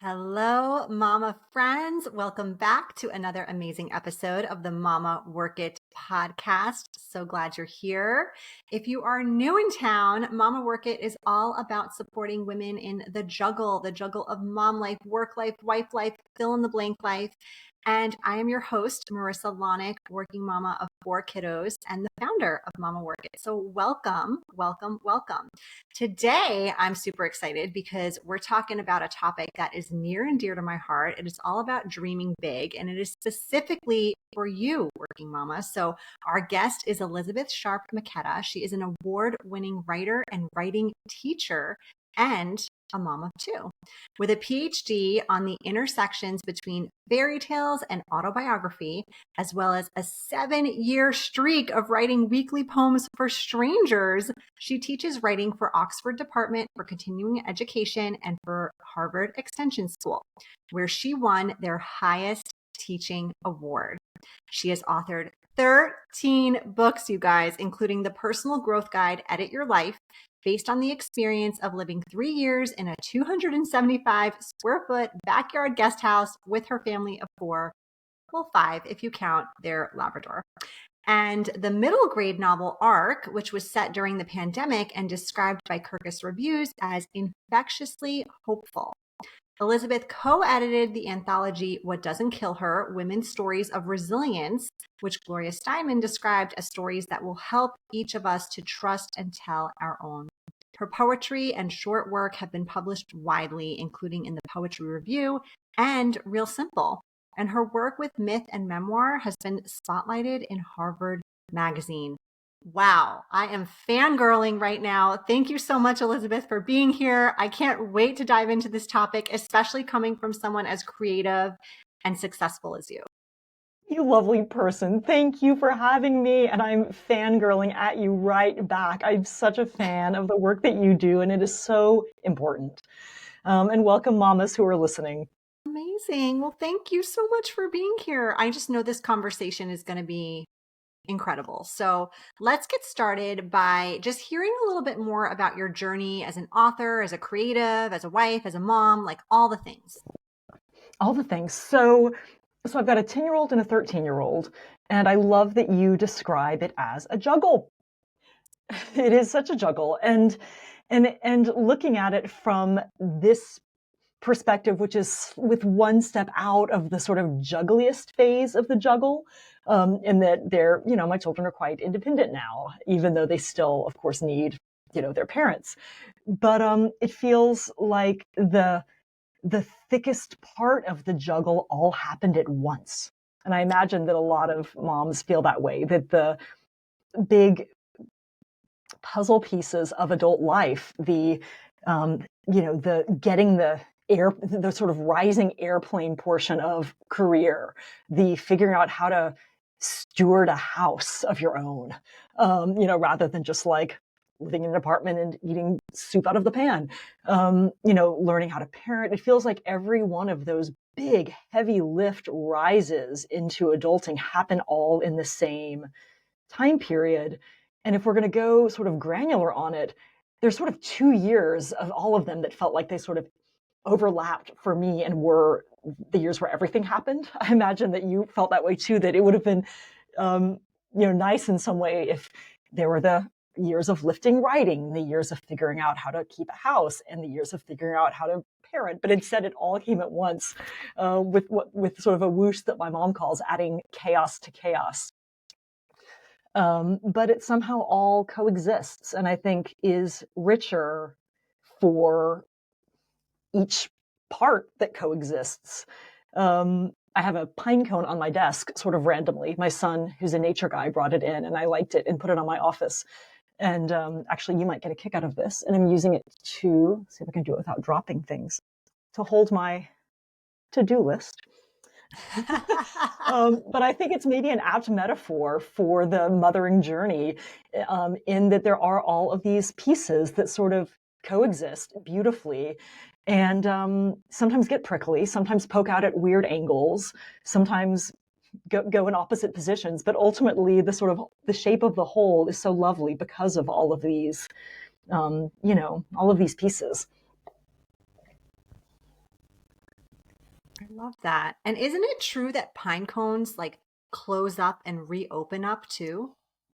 Hello, Mama friends. Welcome back to another amazing episode of the Mama Work It podcast. So glad you're here. If you are new in town, Mama Work It is all about supporting women in the juggle of mom life, work life, wife life, fill in the blank life. And I am your host, Marissa Lonick, working mama of 4 kiddos and the founder of Mama Work It. So welcome, welcome, welcome. Today, I'm super excited because we're talking about a topic that is near and dear to my heart. It is all about dreaming big, and it is specifically for you, working mama. So our guest is Elisabeth Sharp McKetta. She is an award-winning writer and writing teacher and a mom of 2 with a PhD on the intersections between fairy tales and autobiography, as well as a 7-year streak of writing weekly poems for strangers. She teaches writing for Oxford Department for Continuing Education and for Harvard Extension School, where she won their highest teaching award. She has authored 13 books, you guys, including the Personal Growth Guide, Edit Your Life, based on the experience of living 3 years in a 275 square foot backyard guest house with her family of 4, well, 5 if you count their Labrador. And the middle grade novel Arc, which was set during the pandemic and described by Kirkus Reviews as infectiously hopeful. Elisabeth co-edited the anthology What Doesn't Kill Her, Women's Stories of Resilience, which Gloria Steinman described as stories that will help each of us to trust and tell our own. Her poetry and short work have been published widely, including in the Poetry Review and Real Simple. And her work with myth and memoir has been spotlighted in Harvard Magazine. Wow, I am fangirling right now. Thank you so much, Elisabeth, for being here. I can't wait to dive into this topic, especially coming from someone as creative and successful as you. You lovely person. Thank you for having me. And I'm fangirling at you right back. I'm such a fan of the work that you do, and it is so important. And welcome, mamas who are listening. Amazing. Well, thank you so much for being here. I just know this conversation is going to be incredible. So let's get started by just hearing a little bit more about your journey as an author, as a creative, as a wife, as a mom, like all the things. All the things. So I've got a 10-year-old and a 13-year-old, and I love that you describe it as a juggle. It is such a juggle. And looking at it from this perspective, which is with one step out of the sort of juggliest phase of the juggle, in that they're, my children are quite independent now, even though they still, of course, need, their parents. But it feels like the thickest part of the juggle all happened at once. And I imagine that a lot of moms feel that way, that the big puzzle pieces of adult life, the getting the sort of rising airplane portion of career, the figuring out how to steward a house of your own, rather than just like living in an apartment and eating soup out of the pan, learning how to parent. It feels like every one of those big, heavy lift rises into adulting happen all in the same time period. And if we're going to go sort of granular on it, there's sort of 2 years of all of them that felt like they sort of overlapped for me and were the years where everything happened. I imagine that you felt that way too, that it would have been, nice in some way if there were the years of lifting writing, the years of figuring out how to keep a house, and the years of figuring out how to parent. But instead, it all came at once, with sort of a whoosh that my mom calls adding chaos to chaos. But it somehow all coexists, and I think is richer for each part that coexists. I have a pine cone on my desk sort of randomly. My son, who's a nature guy, brought it in and I liked it and put it on my office. And actually, you might get a kick out of this. And I'm using it to, see if I can do it without dropping things, to hold my to-do list. But I think it's maybe an apt metaphor for the mothering journey, in that there are all of these pieces that sort of coexist beautifully and sometimes get prickly, sometimes poke out at weird angles, sometimes go in opposite positions. But ultimately, the sort of the shape of the whole is so lovely because of all of these, all of these pieces. love that. And isn't it true that pine cones like close up and reopen up too?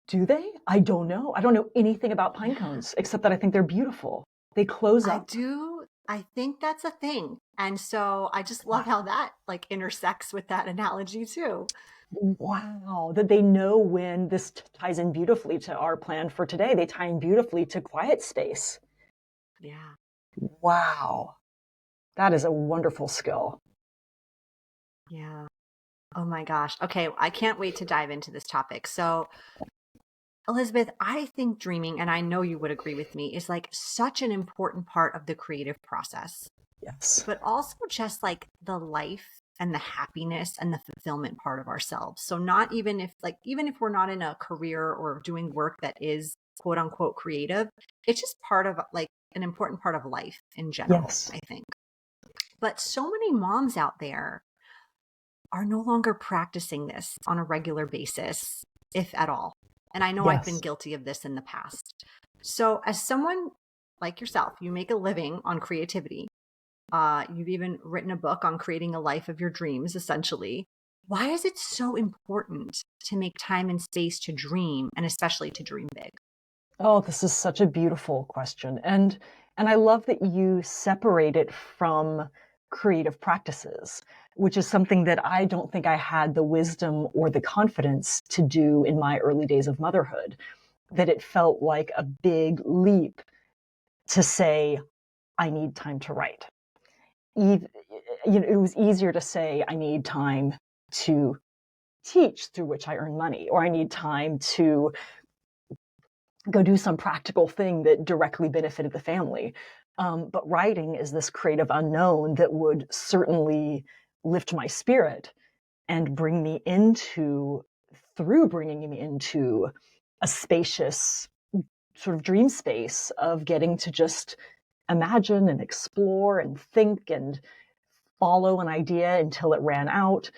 Do they? I don't know. I don't know anything about pine Yeah, cones except that I think they're beautiful. They close I up. do. I think that's a thing. And so I just love how that like intersects with that analogy too. Wow, that they know when this ties in beautifully to our plan for today. They tie in beautifully to quiet space. Yeah. Wow, that is a wonderful skill. Yeah. Oh my gosh. Okay. I can't wait to dive into this topic. So, Elizabeth, I think dreaming, and I know you would agree with me, is like such an important part of the creative process, Yes. but also just like the life and the happiness and the fulfillment part of ourselves. So, not even if, like, even if we're not in a career or doing work that is quote unquote creative, it's just part of like an important part of life in general, Yes. I think. But so many moms out there are no longer practicing this on a regular basis, if at all. And I know I've been Yes. guilty of this in the past. So, as someone like yourself, you make a living on creativity. You've even written a book on creating a life of your dreams, essentially. Why is it so important to make time and space to dream and especially to dream big? Oh, this is such a beautiful question. And I love that you separate it from creative practices, which is something that I don't think I had the wisdom or the confidence to do in my early days of motherhood, that it felt like a big leap to say, I need time to write. Eve, it was easier to say, I need time to teach, through which I earn money, or I need time to go do some practical thing that directly benefited the family. But writing is this creative unknown that would certainly lift my spirit and bring me into, through bringing me into a spacious sort of dream space of getting to just imagine and explore and think and follow an idea until it ran out,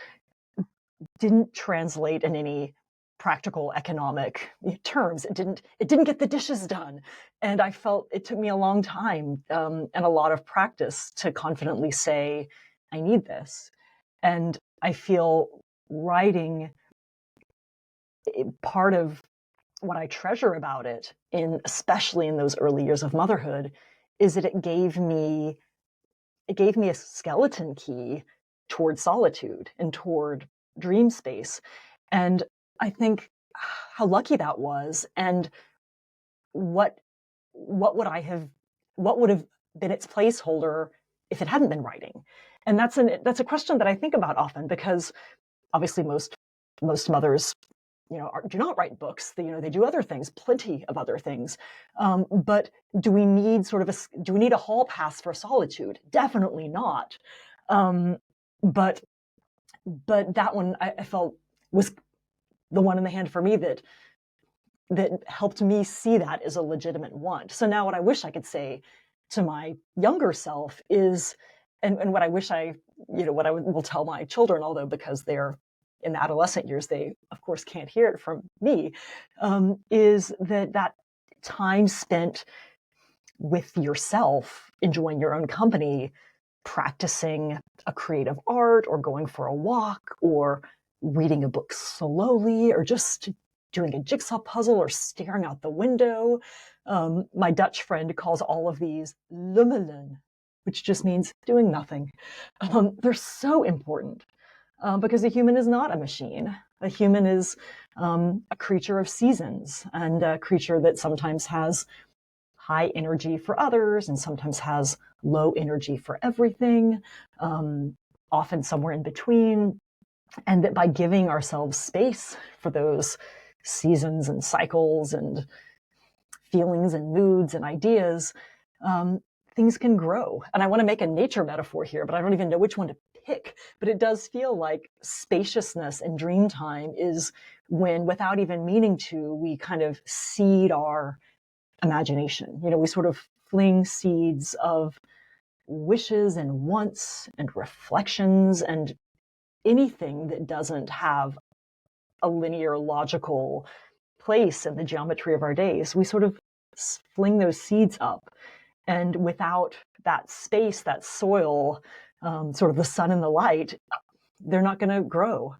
didn't translate in any practical economic terms. It didn't get the dishes done. And I felt it took me a long time and a lot of practice to confidently say, I need this. And I feel writing, part of what I treasure about it, in especially in those early years of motherhood, is that it gave me a skeleton key toward solitude and toward dream space. And I think how lucky that was, and what what would I have what would have been its placeholder if it hadn't been writing. And that's a question that I think about often, because obviously most mothers, do not write books. They do other things, plenty of other things. But do we need a hall pass for solitude? Definitely not. Um, but that one I felt was the one in the hand for me that helped me see that as a legitimate want. So now what I wish I could say to my younger self is, and what I wish what I will tell my children, although because they're in the adolescent years, they of course can't hear it from me, is that time spent with yourself, enjoying your own company, practicing a creative art or going for a walk or reading a book slowly or just doing a jigsaw puzzle or staring out the window. My Dutch friend calls all of these lummelen, which just means doing nothing. They're so important because a human is not a machine. A human is a creature of seasons and a creature that sometimes has high energy for others and sometimes has low energy for everything, often somewhere in between. And that by giving ourselves space for those seasons and cycles and feelings and moods and ideas, things can grow. And I want to make a nature metaphor here, but I don't even know which one to pick. But it does feel like spaciousness and dream time is when, without even meaning to, we kind of seed our imagination. We sort of fling seeds of wishes and wants and reflections and anything that doesn't have a linear, logical place in the geometry of our days. We sort of fling those seeds up. And without that space, that soil, sort of the sun and the light, they're not going to grow.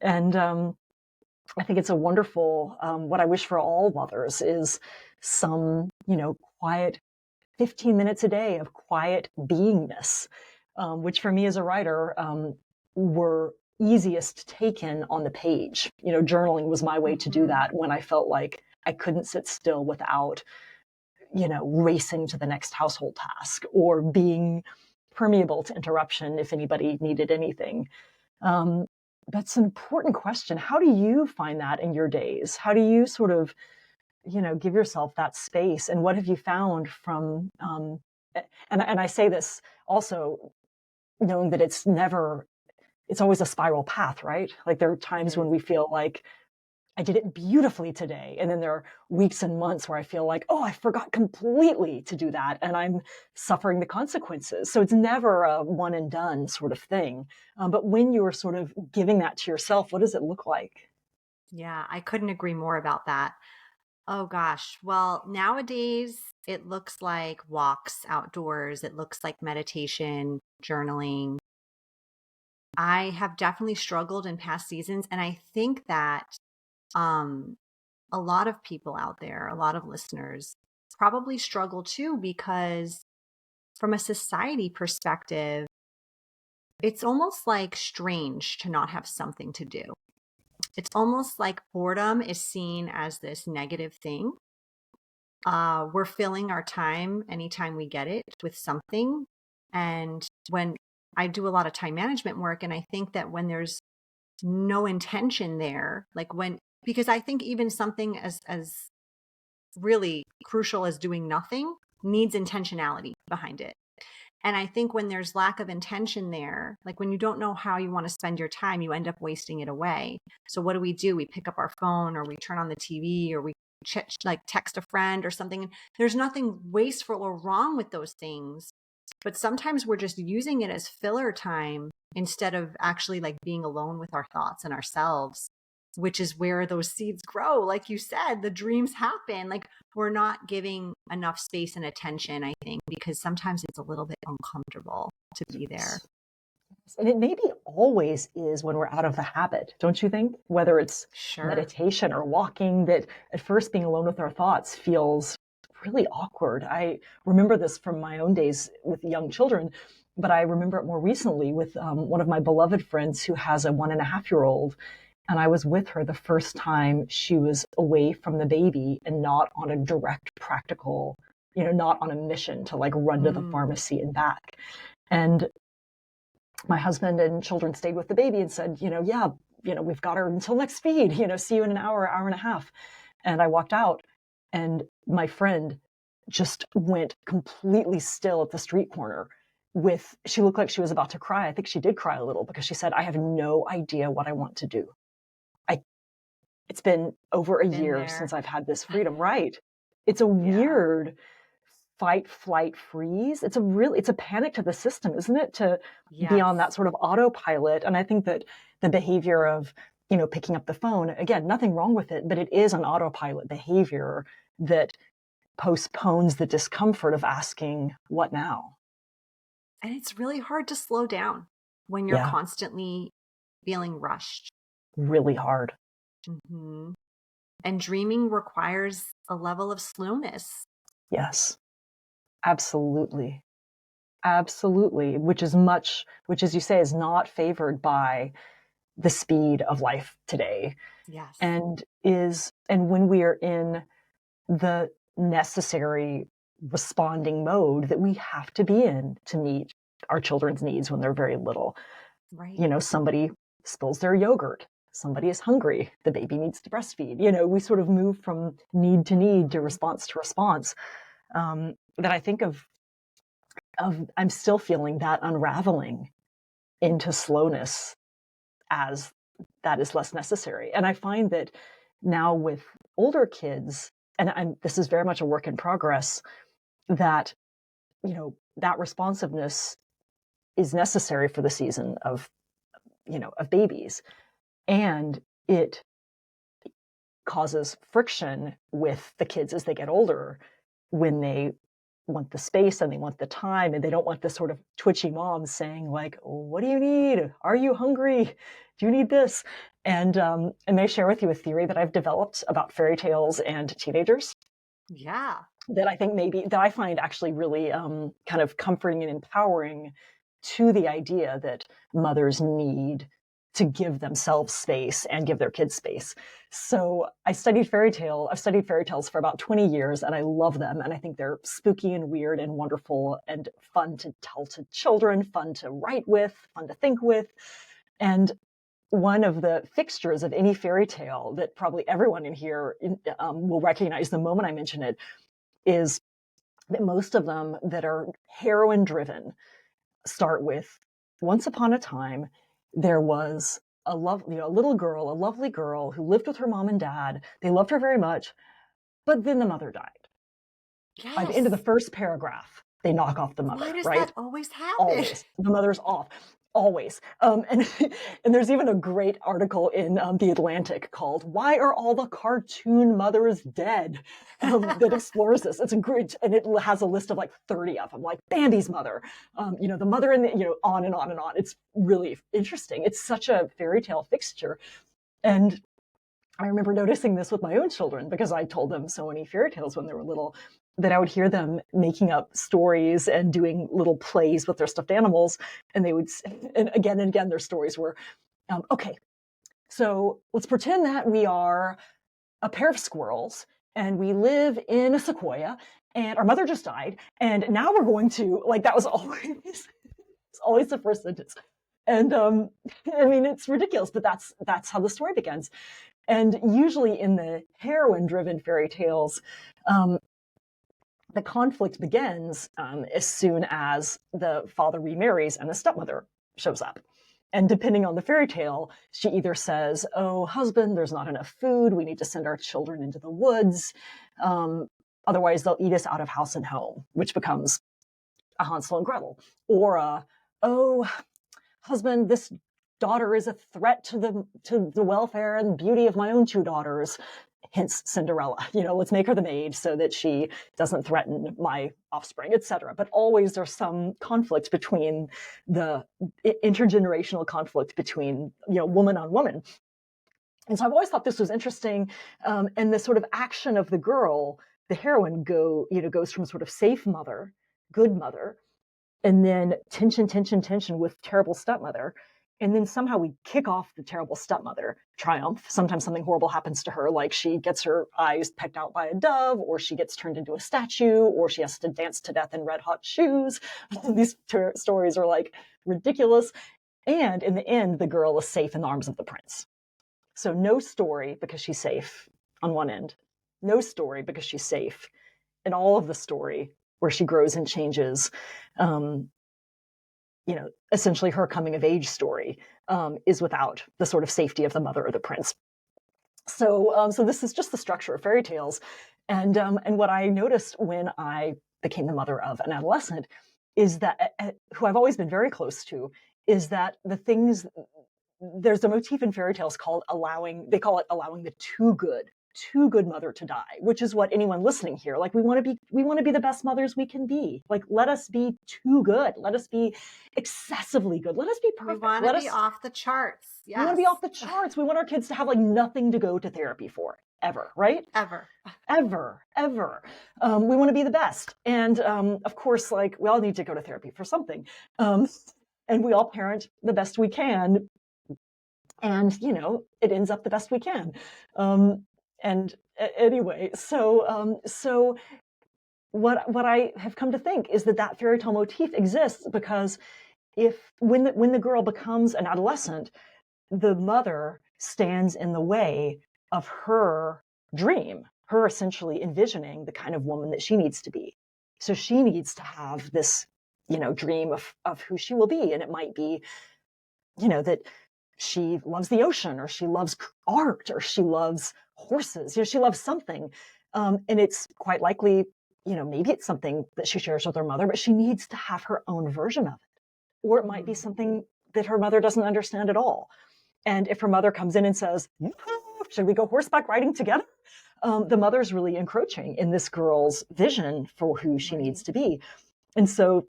And I think it's a wonderful, what I wish for all mothers is some, quiet 15 minutes a day of quiet beingness, which for me as a writer were easiest taken on the page. Journaling was my way to do Mhm. that when I felt like I couldn't sit still without, racing to the next household task or being permeable to interruption if anybody needed anything. Um, that's an important question. How do you find that in your days? How do you sort of, give yourself that space? And what have you found from, and I say this also knowing that it's always a spiral path, right? Like there are It times when is. we feel like I did it beautifully today. And then there are weeks and months where I feel like, oh, I forgot completely to do that. And I'm suffering the consequences. So it's never a one and done sort of thing. But when you're sort of giving that to yourself, what does it look like? Yeah, I couldn't agree more about that. Oh gosh. Well, nowadays it looks like walks outdoors. It looks like meditation, journaling. I have definitely struggled in past seasons. And I think that um, a lot of people out there, a lot of listeners probably struggle too, because from a society perspective, it's almost like strange to not have something to do. It's almost like boredom is seen as this negative thing. We're filling our time anytime we get it with something. And when I do a lot of time management work, and I think that when there's no intention there, like because I think even something as really crucial as doing nothing needs intentionality behind it. And I think when there's lack of intention there, like when you don't know how you want to spend your time, you end up wasting it away. So what do? We pick up our phone or we turn on the TV or we like text a friend or something. There's nothing wasteful or wrong with those things. But sometimes we're just using it as filler time instead of actually like being alone with our thoughts and ourselves, which is where those seeds grow. Like you said, the dreams happen. Like we're not giving enough space and attention, I think, because sometimes it's a little bit uncomfortable to be there. And it maybe always is when we're out of the habit, don't you think? Whether it's Sure. meditation or walking, that at first being alone with our thoughts feels really awkward. I remember this from my own days with young children, but I remember it more recently with one of my beloved friends who has a 1.5-year-old. And I was with her the first time she was away from the baby and not on a direct, practical, not on a mission to like run to the Mm, pharmacy and back. And my husband and children stayed with the baby and said, yeah, we've got her until next feed, see you in an hour and a half. And I walked out and my friend just went completely still at the street corner she looked like she was about to cry. I think she did cry a little because she said, I have no idea what I want to do. I, it's been over a been year since there. I've had this freedom. Right. It's a Yeah. weird fight, flight, freeze. It's a panic to the system, isn't it? To be Yes. on that sort of autopilot. And I think that the behavior of, picking up the phone, again, nothing wrong with it, but it is an autopilot behavior that postpones the discomfort of asking, what now? And it's really hard to slow down when you're Yeah, constantly feeling rushed. really hard. Hmm. And dreaming requires a level of slowness. Yes, absolutely. Absolutely. Which, as you say, is not favored by the speed of life today. Yes. And when we are in the necessary responding mode that we have to be in to meet our children's needs when they're very little. Right. Somebody spills their yogurt, somebody is hungry, the baby needs to breastfeed. We sort of move from need to need to Mhm. response. That I think of I'm still feeling that unraveling into slowness as that is less necessary. And I find that now with older kids, and this is very much a work in progress, that that responsiveness is necessary for the season of babies, and it causes friction with the kids as they get older when they want the space and they want the time, and they don't want this sort of twitchy mom saying like, what do you need? Are you hungry? Do you need this? And may I share with you a theory that I've developed about fairy tales and teenagers Yeah. that I think that I find actually really kind of comforting and empowering to the idea that mothers need to give themselves space and give their kids space. So I've studied fairy tales for about 20 years, and I love them. And I think they're spooky and weird and wonderful and fun to tell to children, fun to write with, fun to think with. And one of the fixtures of any fairy tale that probably everyone in here will recognize the moment I mention it is that most of them that are heroine driven start with, once upon a time, there was a little girl, a lovely girl who lived with her mom and dad. They loved her very much, but then the mother died. By the end of the Yes. first paragraph, they knock off the Why mother, does right? that always happen? Always. The mother's off. Always. And and there's even a great article in The Atlantic called "Why Are All the Cartoon Mothers Dead?" That explores this. It's a great, and it has a list of like 30 of them, like Bambi's mother, the mother in the, on and on and on. It's really interesting. It's such a fairy tale fixture. And I remember noticing this with my own children because I told them so many fairy tales when they were little, that I would hear them making up stories and doing little plays with their stuffed animals. And they would, and again, their stories were, okay, so let's pretend that we are a pair of squirrels and we live in a sequoia and our mother just died. And now we're going to, like, that was always, it's always the first sentence. And I mean, it's ridiculous, but that's how the story begins. And usually in the heroine-driven fairy tales, the conflict begins as soon as the father remarries and the stepmother shows up. And depending on the fairy tale, she either says, "Oh, husband, there's not enough food. We need to send our children into the woods. Otherwise, they'll eat us out of house and home," which becomes a Hansel and Gretel. Or, "Oh, husband, this daughter is a threat to the welfare and beauty of my own two daughters," hence Cinderella. Let's make her the maid so that she doesn't threaten my offspring, etc. But always there's some conflict between the intergenerational conflict between woman on woman. And so I've always thought this was interesting, and the sort of action of the girl, the heroine, goes from sort of safe mother, good mother, and then tension with terrible stepmother. And then somehow we kick off the terrible stepmother triumph. Sometimes something horrible happens to her, like she gets her eyes pecked out by a dove, or she gets turned into a statue, or she has to dance to death in red hot shoes. These stories are like ridiculous. And in the end, the girl is safe in the arms of the prince. So no story because she's safe on one end. No story because she's safe. And all of the story where she grows and changes, essentially her coming of age story, is without the sort of safety of the mother or the prince. So this is just the structure of fairy tales. And what I noticed when I became the mother of an adolescent is that, who I've always been very close to, is that there's a motif in fairy tales they call it allowing the too good mother to die, which is what anyone listening here, like, we want to be the best mothers we can be. Like, let us be too good. Let us be excessively good. Let us be perfect. We want to be off the charts. Yes. We want to be off the charts. We want our kids to have like nothing to go to therapy for ever, right? Ever. We want to be the best. And of course, like, we all need to go to therapy for something. And we all parent the best we can. And, it ends up the best we can. And anyway, so what I have come to think is that fairy tale motif exists because when the girl becomes an adolescent, the mother stands in the way of her dream, her essentially envisioning the kind of woman that she needs to be. So she needs to have this, dream of who she will be. And it might be, that she loves the ocean, or she loves art, or she loves horses, she loves something. And it's quite likely, maybe it's something that she shares with her mother, but she needs to have her own version of it. Or it might be something that her mother doesn't understand at all. And if her mother comes in and says, "Should we go horseback riding together?" the mother's really encroaching in this girl's vision for who she Right. needs to be. And so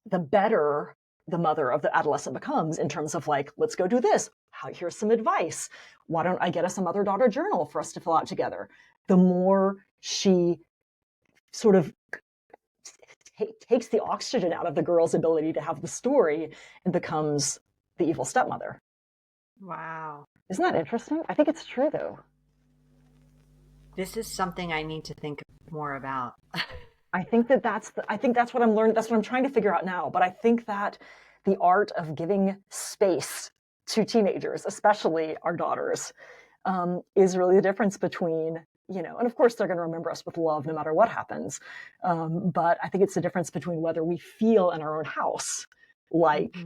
the better the mother of the adolescent becomes in terms of like, let's go do this. Here's some advice. Why don't I get us a mother-daughter journal for us to fill out together? The more she sort of takes the oxygen out of the girl's ability to have the story and becomes the evil stepmother. Wow. Isn't that interesting? I think it's true, though. This is something I need to think more about. I think that's what I'm learning. That's what I'm trying to figure out now. But I think that the art of giving space to teenagers, especially our daughters, is really the difference between, and of course they're going to remember us with love no matter what happens. But I think it's the difference between whether we feel in our own house like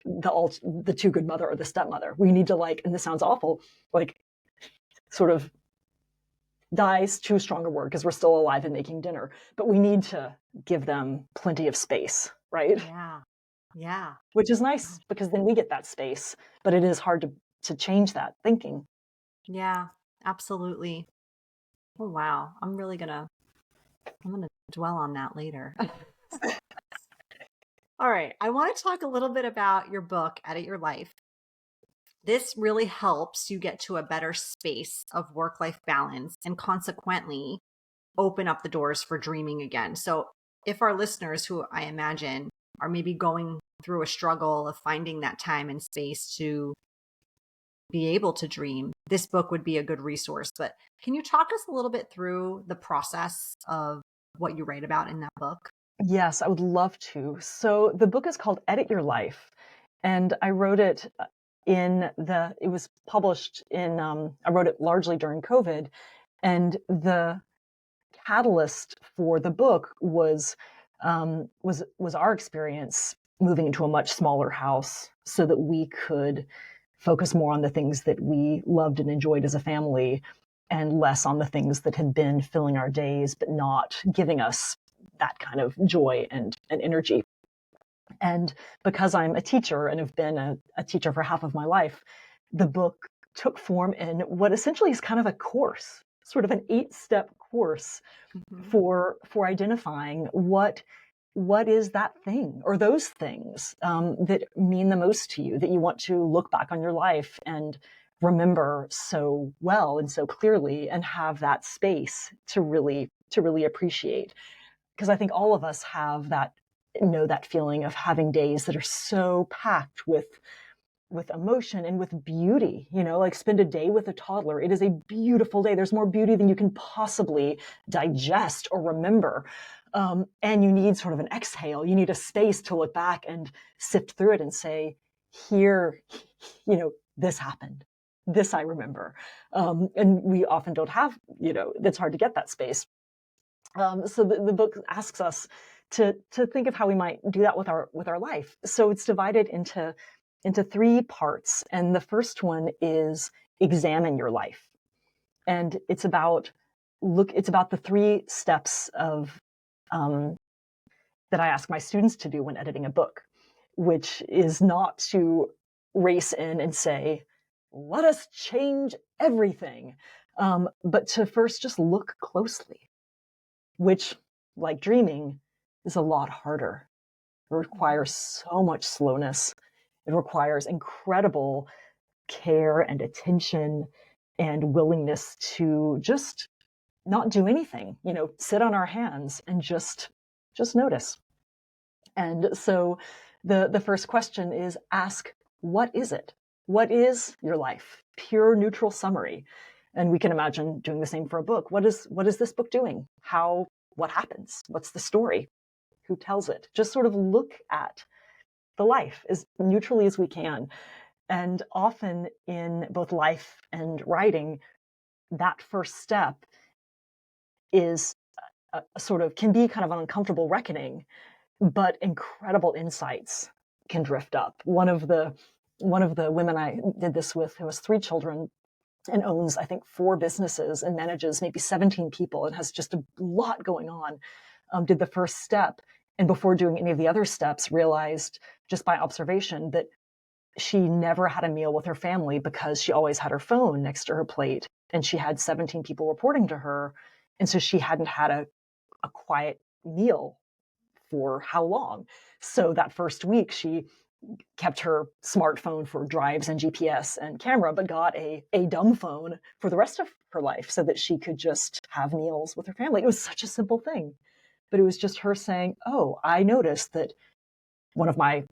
the too good mother or the stepmother. We need to, like, and this sounds awful, like sort of die's too strong a word because we're still alive and making dinner, but we need to give them plenty of space, right? Yeah. Which is nice because then we get that space, but it is hard to change that thinking. Yeah, absolutely. Oh, wow. I'm going to dwell on that later. All right. I want to talk a little bit about your book, Edit Your Life. This really helps you get to a better space of work-life balance and consequently open up the doors for dreaming again. So if our listeners, who I imagine are maybe going through a struggle of finding that time and space to be able to dream, this book would be a good resource. But can you talk us a little bit through the process of what you write about in that book? Yes, I would love to. So the book is called Edit Your Life, and I wrote it it was published I wrote it largely during COVID, and the catalyst for the book was our experience moving into a much smaller house so that we could focus more on the things that we loved and enjoyed as a family and less on the things that had been filling our days but not giving us that kind of joy and energy. And because I'm a teacher and have been a teacher for half of my life, the book took form in what essentially is kind of a course, sort of an 8-step course for identifying what is that thing or those things that mean the most to you, that you want to look back on your life and remember so well and so clearly and have that space to really appreciate. Because I think all of us have that feeling of having days that are so packed with emotion and with beauty, like spend a day with a toddler. It is a beautiful day. There's more beauty than you can possibly digest or remember. And you need sort of an exhale. You need a space to look back and sift through it and say, here, this happened. This I remember. And we often don't have, it's hard to get that space. So the book asks us to think of how we might do that with our life. So it's divided into 3 parts. And the first one is examine your life. And it's about the 3 steps of that I ask my students to do when editing a book, which is not to race in and say, let us change everything, but to first just look closely, which, like dreaming, is a lot harder. It requires so much slowness. It requires incredible care and attention and willingness to just not do anything, sit on our hands and just notice. And so the first question is ask, what is it? What is your life? Pure neutral summary. And we can imagine doing the same for a book. What is this book doing? What happens? What's the story? Who tells it? Just sort of look at the life as neutrally as we can. And often in both life and writing, that first step is can be kind of an uncomfortable reckoning, but incredible insights can drift up. One of the women I did this with, who has 3 children and owns, I think, 4 businesses and manages maybe 17 people and has just a lot going on, did the first step. And before doing any of the other steps, realized just by observation that she never had a meal with her family because she always had her phone next to her plate. and she had 17 people reporting to her. And so she hadn't had a quiet meal for how long? So that first week, she kept her smartphone for drives and GPS and camera, but got a dumb phone for the rest of her life so that she could just have meals with her family. It was such a simple thing, but it was just her saying, oh, I noticed that one of my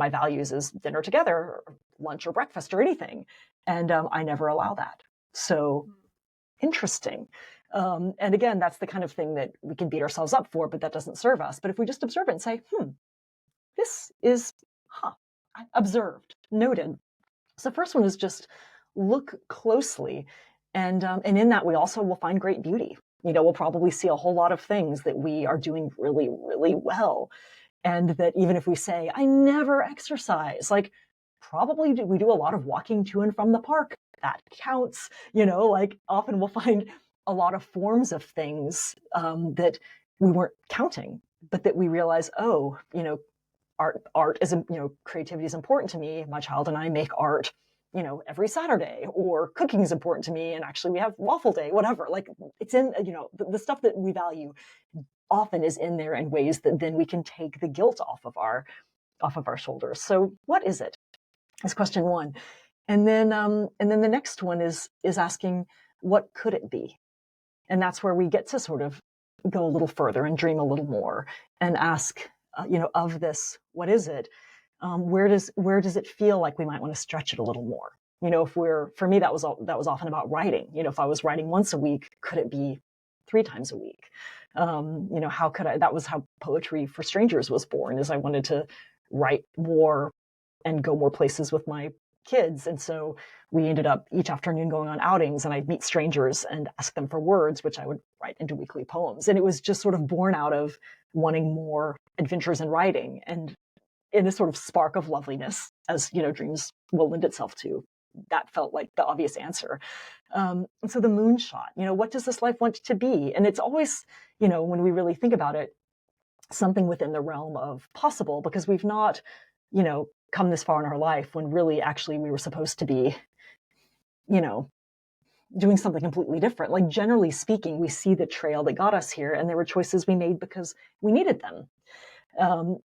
values is dinner together, or lunch or breakfast or anything. And I never allow that. So interesting. And again, that's the kind of thing that we can beat ourselves up for, but that doesn't serve us. But if we just observe it and say, this is, observed, noted. So the first one is just look closely. And in that, we also will find great beauty. We'll probably see a whole lot of things that we are doing really, really well. And that even if we say, I never exercise, like probably we do a lot of walking to and from the park. That counts, like often we'll find a lot of forms of things that we weren't counting, but that we realize, art is, creativity is important to me. My child and I make art, every Saturday, or cooking is important to me. And actually we have waffle day, whatever, like it's in, the stuff that we value often is in there in ways that then we can take the guilt off of our shoulders. So what is it? Is question one. And then the next one is asking, what could it be? And that's where we get to sort of go a little further and dream a little more and ask, of this, what is it? Where does it feel like we might want to stretch it a little more? For me, that was often about writing. If I was writing once a week, could it be 3 times a week? How could I? That was how Poetry for Strangers was born. Is I wanted to write more and go more places with my kids. And so we ended up each afternoon going on outings, and I'd meet strangers and ask them for words, which I would write into weekly poems. And it was just sort of born out of wanting more adventures in writing, and in a sort of spark of loveliness, as dreams will lend itself to. That felt like the obvious answer. And so the moonshot, what does this life want to be? And it's always, when we really think about it, something within the realm of possible, because we've not, come this far in our life when really actually we were supposed to be, doing something completely different. Like generally speaking, we see the trail that got us here, and there were choices we made because we needed them.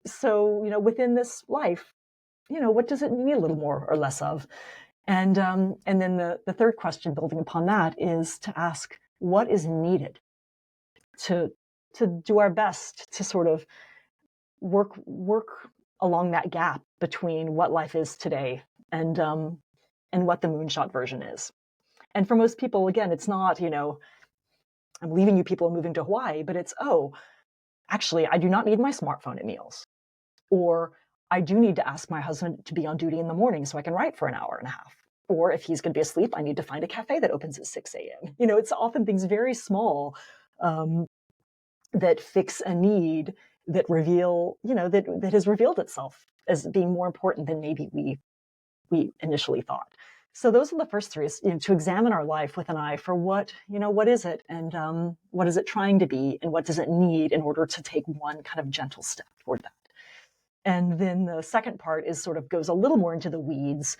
So, within this life, what does it need a little more or less of? And then the third question building upon that is to ask, what is needed to do our best to sort of work along that gap between what life is today and what the moonshot version is. And for most people, again, it's not, I'm leaving you people and moving to Hawaii, but it's, actually, I do not need my smartphone at meals. Or I do need to ask my husband to be on duty in the morning so I can write for an hour and a half. Or if he's going to be asleep, I need to find a cafe that opens at 6 a.m. It's often things very small that fix a need that reveal, that has revealed itself as being more important than maybe we initially thought. So those are the first 3, is, to examine our life with an eye for what is it, and what is it trying to be, and what does it need in order to take one kind of gentle step toward that. And then the second part is sort of goes a little more into the weeds.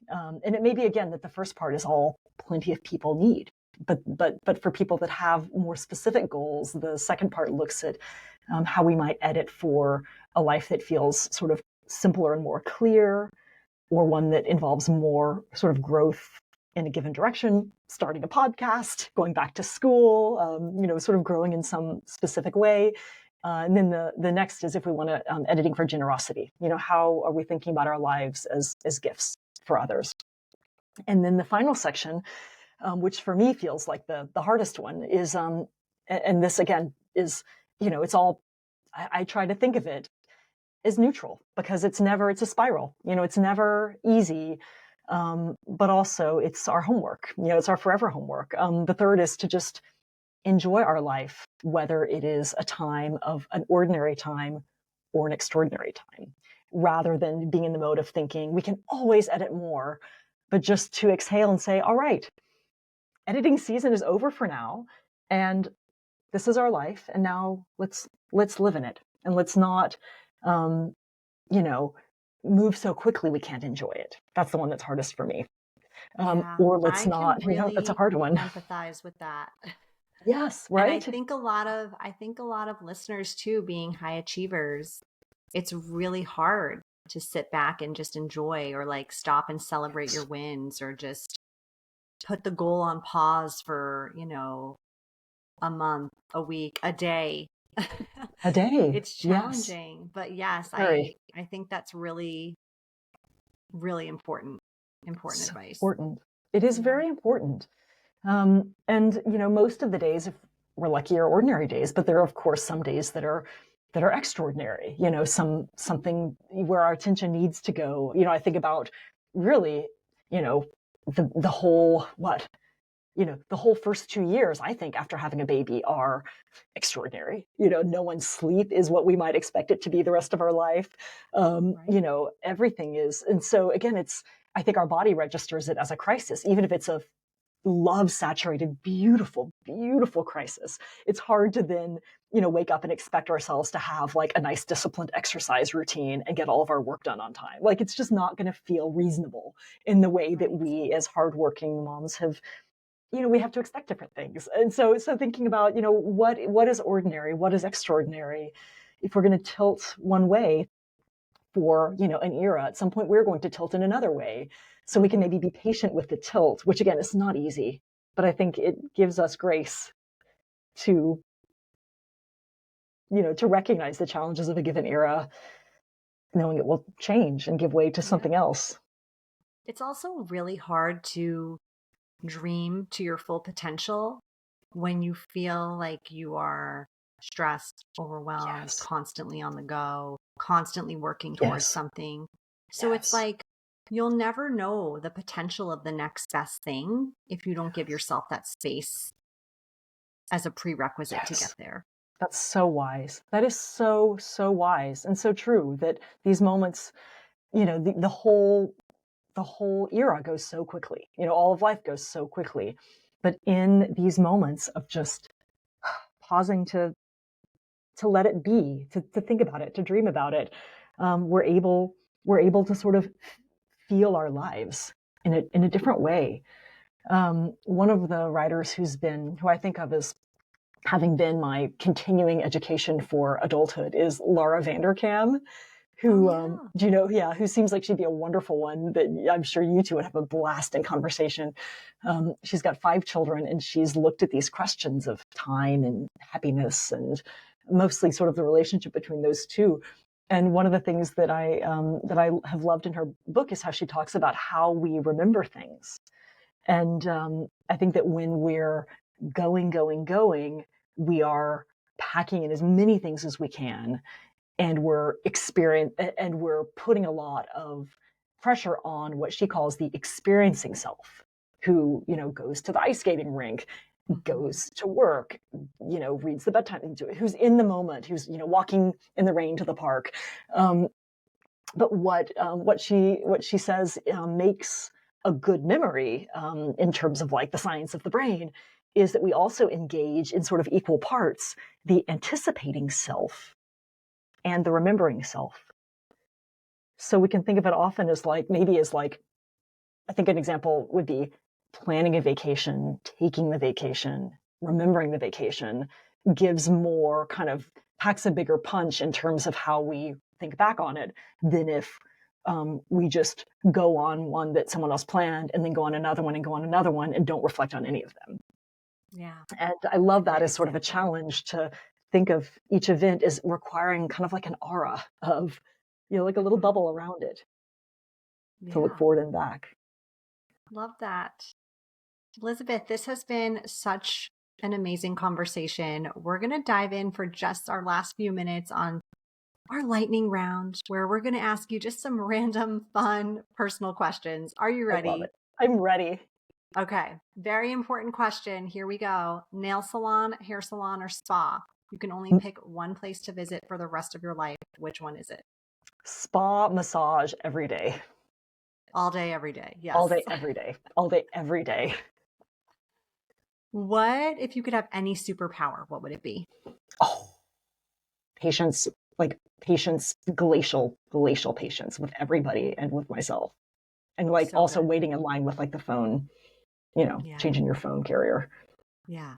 And it may be, again, that the first part is all plenty of people need. But for people that have more specific goals, the second part looks at how we might edit for a life that feels sort of simpler and more clear, or one that involves more sort of growth in a given direction, starting a podcast, going back to school, sort of growing in some specific way. And then the next is if we want to editing for generosity. How are we thinking about our lives as gifts for others? And then the final section, which for me feels like the hardest one, is, and this again is, it's all, I try to think of it as neutral, because it's a spiral. It's never easy, but also it's our homework. It's our forever homework. The third is to just enjoy our life, whether it is a time of an ordinary time or an extraordinary time, rather than being in the mode of thinking we can always edit more, but just to exhale and say, all right, editing season is over for now, and this is our life, and now let's live in it, and let's not move so quickly we can't enjoy it. That's the one that's hardest for me. Yeah, or let's I can not, that's a really hard one. empathize with that. Yes, And I right? think a lot of listeners too, being high achievers, it's really hard to sit back and just enjoy, or like stop and celebrate your wins, or just put the goal on pause for, a month, a week, a day. A day. It's Yes, challenging, but yes, I very. I think that's really, really important So advice. important. It is Yeah, very important. And most of the days, if we're lucky, are ordinary days, but there are, of course, some days that are extraordinary. Something where our attention needs to go. I think about really, you know, the whole the whole first 2 years, I think, after having a baby are extraordinary. No one's sleep is what we might expect it to be the rest of our life. right. Everything is. And so again, I think our body registers it as a crisis, even if it's a love saturated, beautiful, beautiful crisis. It's hard to then, wake up and expect ourselves to have like a nice disciplined exercise routine and get all of our work done on time. Like it's just not going to feel reasonable in the way that Right. we as hardworking moms have, we have to expect different things. And so thinking about, what is ordinary, what is extraordinary. If we're going to tilt one way for, an era, at some point we're going to tilt in another way. So we can Mhm. maybe be patient with the tilt, which again is not easy, but I think it gives us grace to, to recognize the challenges of a given era, knowing it will change and give way to Yeah. something else. It's also really hard to dream to your full potential when you feel like you are stressed, overwhelmed, Yes. constantly on the go, constantly working towards Yes. something. So it's Yes. like you'll never know the potential of the next best thing if you don't give yourself that space as a prerequisite to get Yes. there. That's so wise. That is so, so wise and so true that these moments, the whole era goes so quickly. All of life goes so quickly. But in these moments of just pausing to let it be, to think about it, to dream about it, we're able to sort of feel our lives in a different way. One of the writers who I think of as having been my continuing education for adulthood is Laura Vanderkam, Oh, who, yeah. do you know, yeah, who seems like she'd be a wonderful one that I'm sure you two would have a blast in conversation. She's got 5 children and she's looked at these questions of time and happiness and mostly sort of the relationship between those two. And one of the things that I have loved in her book is how she talks about how we remember things. And I think that when we're going, we are packing in as many things as we can, and we're putting a lot of pressure on what she calls the experiencing self, who goes to the ice skating rink, Hmm. goes to work, reads the bedtime, who's in the moment, who's walking in the rain to the park. Um, but what she says makes a good memory in terms of like the science of the brain is that we also engage in sort of equal parts the anticipating self and the remembering self. So we can think of it often as like, maybe as like, I think an example would be planning a vacation, taking the vacation, remembering the vacation gives more kind of, packs a bigger punch in terms of how we think back on it than if we just go on one that someone else planned and then go on another one and go on another one and don't reflect on any of them. Yeah, And I that's a love that great as sort of a example. challenge to think of each event as requiring kind of like an aura of, like a little Hmm. bubble around it to look Yeah, forward and back. love that. Elizabeth, this has been such an amazing conversation. We're going to dive in for just our last few minutes on our lightning round, where we're going to ask you just some random, fun, personal questions. Are you I love ready? it. I'm ready. Okay, very important question. Here we go. Nail salon, hair salon, or spa? You can only pick one place to visit for the rest of your life. Which one is it? Spa massage every day. All day, every day. All Yes. day, every day. All day, every day. What if you could have any superpower? What would it be? Oh, patience, like patience, glacial patience with everybody and with myself. And like So also good. waiting in line with like the phone, Yeah. changing your phone carrier. Yeah.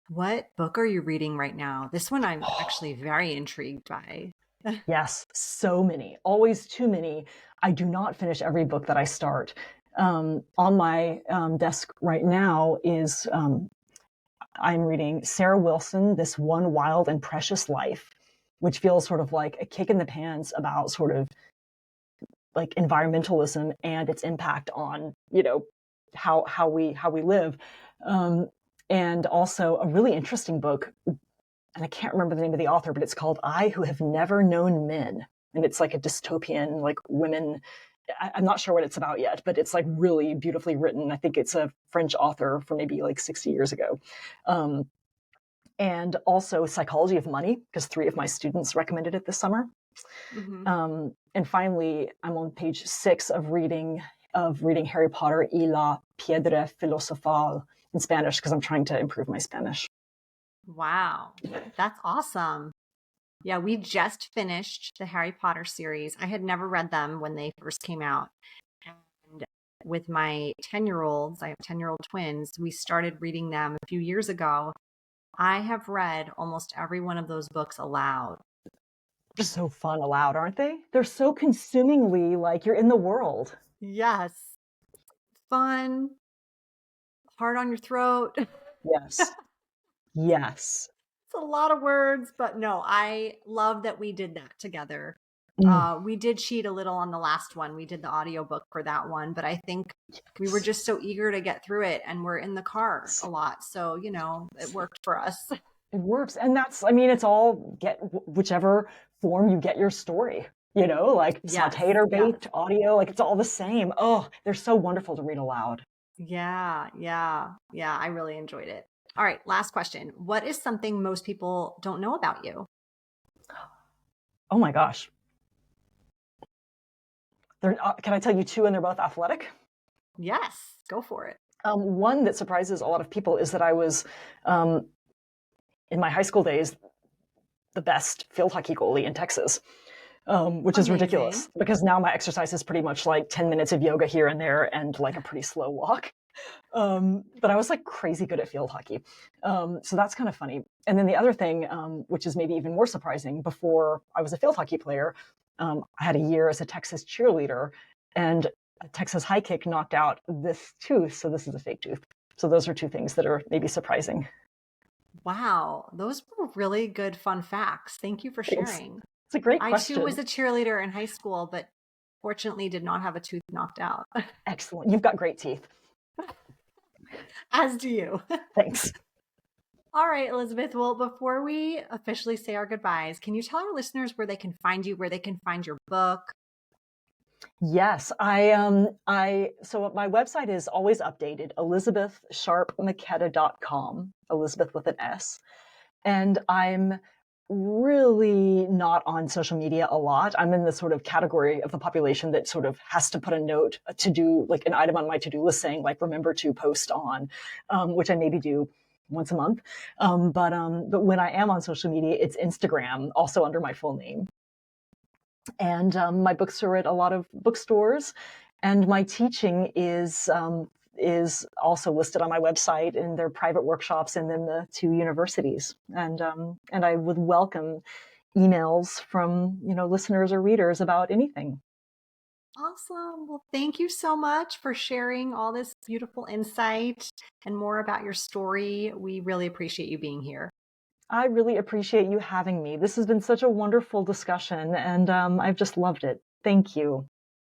What book are you reading right now? This one I'm actually very intrigued by. Yes, so many, always too many. I do not finish every book that I start. On my desk right now is I'm reading Sarah Wilson, This One Wild and Precious Life, which feels sort of like a kick in the pants about sort of like environmentalism and its impact on, how we live. Um, and also a really interesting book, and I can't remember the name of the author, but it's called I Who Have Never Known Men. And it's like a dystopian, like women. I'm not sure what it's about yet, but it's like really beautifully written. I think it's a French author from maybe like 60 years ago. Um, and also Psychology of Money, because 3 of my students recommended it this summer. Hmm. And finally, I'm on page 6 of reading Harry Potter y la Piedra Filosofal in Spanish, because I'm trying to improve my Spanish. Wow. That's awesome. Yeah, we just finished the Harry Potter series. I had never read them when they first came out. And with my 10-year-olds, I have 10-year-old twins, we started reading them a few years ago. I have read almost every one of those books aloud. They're so fun aloud, aren't they? They're so consumingly like you're in the world. Yes. Fun, hard on your throat. Yes. Yes. It's a lot of words, but no, I love that we did that together. Mm. We did cheat a little on the last one. We did the audiobook for that one, but I think we were Yes. just so eager to get through it and we're in the car a lot. So, it worked for us. It works. And it's all get whichever form you get your story, like Yes. sauteed or Yes. baked, audio, like it's all the same. Oh, they're so wonderful to read aloud. Yeah. Yeah. Yeah. I really enjoyed it. All right. Last question. What is something most people don't know about you? Oh my gosh. Can I tell you 2 and they're both athletic? Yes. Go for it. One that surprises a lot of people is that I was, um, in my high school days, the best field hockey goalie in Texas. Which is Amazing. ridiculous because now my exercise is pretty much like 10 minutes of yoga here and there and like a pretty slow walk. But I was like crazy good at field hockey. So that's kind of funny. And then the other thing, which is maybe even more surprising, before I was a field hockey player, I had a year as a Texas cheerleader, and a Texas high kick knocked out this tooth. So this is a fake tooth. So those are 2 things that are maybe surprising. Wow. Those were really good, fun facts. Thank you for It's, sharing. it's a great I too was question. a cheerleader in high school, but fortunately did not have a tooth knocked out. Excellent. You've got great teeth. As do you. Thanks. All right, Elisabeth. Well, before we officially say our goodbyes, can you tell our listeners where they can find you, where they can find your book? Yes, so my website is always updated, elisabethsharpmcketta.com, Elizabeth with an S. And I'm really not on social media a lot. I'm in the sort of category of the population that sort of has to put a note to do, like an item on my to-do list saying like, remember to post on, which I maybe do once a month. But when I am on social media, it's Instagram, also under my full name. And my books are at a lot of bookstores, and my teaching is also listed on my website in their private workshops and then the 2 universities. And I would welcome emails from listeners or readers about anything. Awesome. Well, thank you so much for sharing all this beautiful insight and more about your story. We really appreciate you being here. I really appreciate you having me. This has been such a wonderful discussion, and I've just loved it. Thank you.